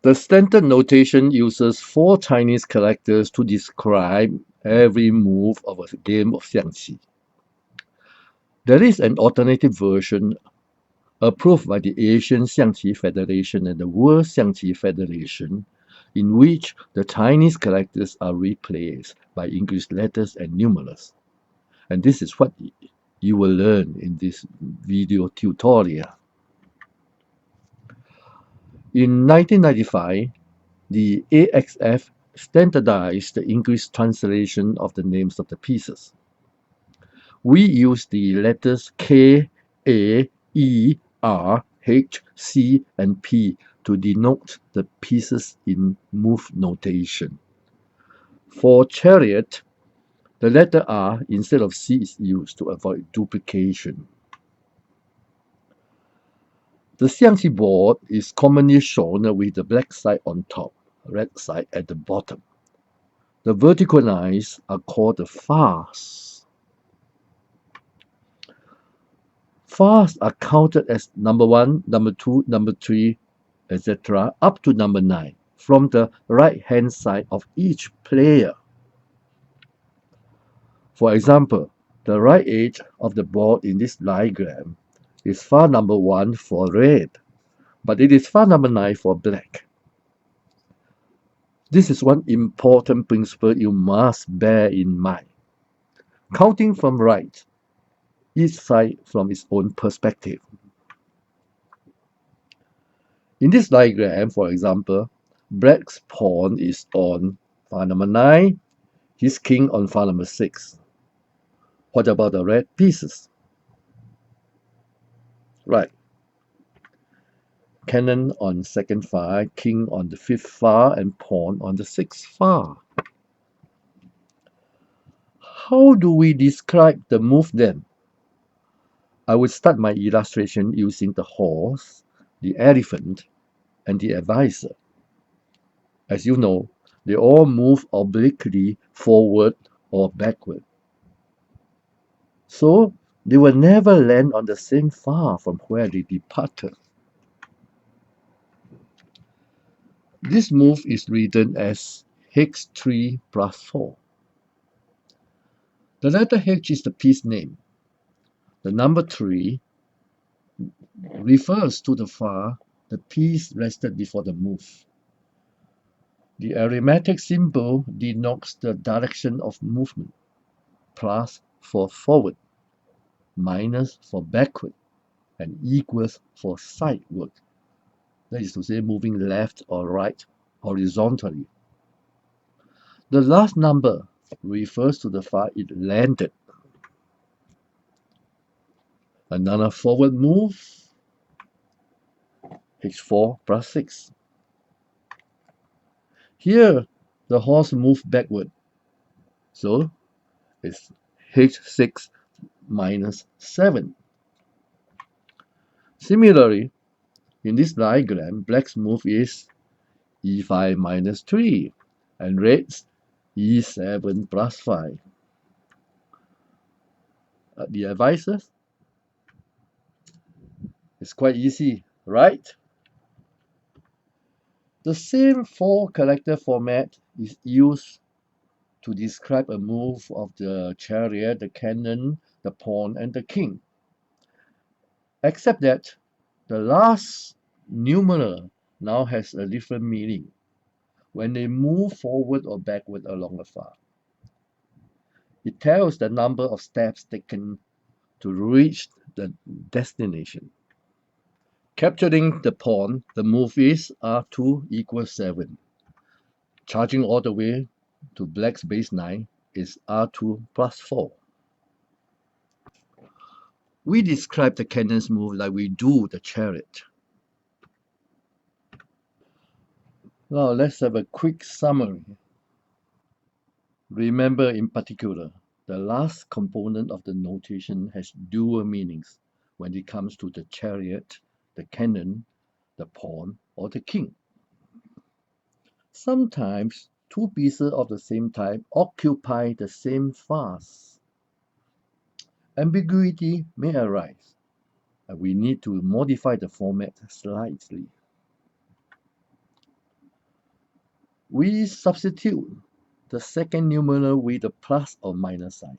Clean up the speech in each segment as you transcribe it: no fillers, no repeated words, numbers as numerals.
The standard notation uses 4 Chinese characters to describe every move of a game of Xiangqi. There is an alternative version approved by the Asian Xiangqi Federation and the World Xiangqi Federation, in which the Chinese characters are replaced by English letters and numerals. And this is what you will learn in this video tutorial. In 1995, the AXF standardized the English translation of the names of the pieces. We use the letters K, A, E, R, H, C, and P to denote the pieces in move notation. For chariot, the letter R instead of C is used to avoid duplication. The Xiangqi board is commonly shown with the black side on top, red side at the bottom. The vertical lines are called the fars. Fars are counted as number 1, number 2, number 3, etc. up to number 9 from the right-hand side of each player. For example, the right edge of the board in this diagram is far number 1 for red, but it is far number 9 for black. This is one important principle you must bear in mind. Counting from right, each side from its own perspective. In this diagram, for example, black's pawn is on file number 9, his king on file number 6. What about the red pieces? Right. Cannon on second file, king on the 5th file, and pawn on the 6th file. How do we describe the move then? I will start my illustration using the horse, the elephant, and the advisor. As you know, they all move obliquely forward or backward. So they will never land on the same file from where they departed. This move is written as H3 plus 4. The letter H is the piece name. The number 3 refers to the file the piece rested before the move. The arithmetic symbol denotes the direction of movement. Plus for forward, minus for backward, and equals for sideward. That is to say, moving left or right horizontally. The last number refers to the file it landed. Another forward move, H4 plus 6. Here, the horse moved backward, so it's H6 minus 7. Similarly, in this diagram, black's move is E5 minus 3, and red's E7 plus 5. The advisors? It's quite easy, right? The same 4-character format is used to describe a move of the chariot, the cannon, the pawn, and the king. Except that the last numeral now has a different meaning when they move forward or backward along the file. It tells the number of steps taken to reach the destination. Capturing the pawn, the move is R2 equals 7. Charging all the way to black's base 9 is R2 plus 4. We describe the cannon's move like we do the chariot. Now let's have a quick summary. Remember in particular, the last component of the notation has dual meanings when it comes to the chariot, the cannon, the pawn, or the king. Sometimes two pieces of the same type occupy the same phase. Ambiguity may arise, and we need to modify the format slightly. We substitute the second numeral with a plus or minus sign.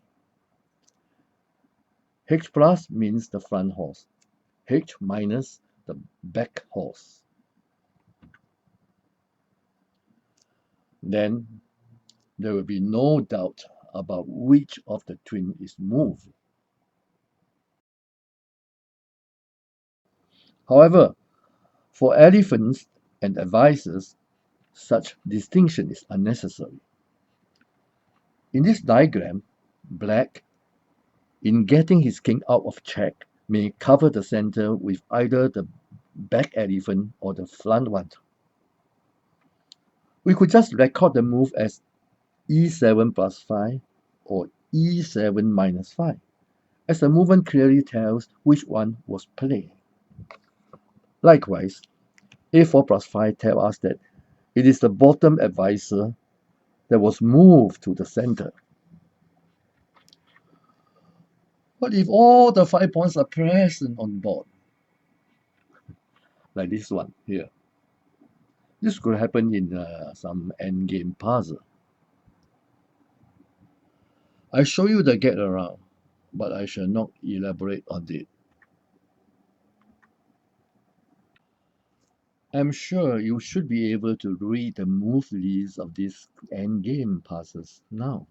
H plus means the front horse, H minus the back horse. Then there will be no doubt about which of the twin is moved. However, for elephants and advisors, such distinction is unnecessary. In this diagram, black, in getting his king out of check, may cover the center with either the back elephant or the front one. We could just record the move as e7 plus 5 or e7 minus 5, as the movement clearly tells which one was played. Likewise, a4 plus 5 tells us that it is the bottom advisor that was moved to the center. But if all the 5 pawns are present on board, like this one here, this could happen in some endgame puzzle. I show you the get around, but I shall not elaborate on it. I'm sure you should be able to read the move list of these endgame puzzles now.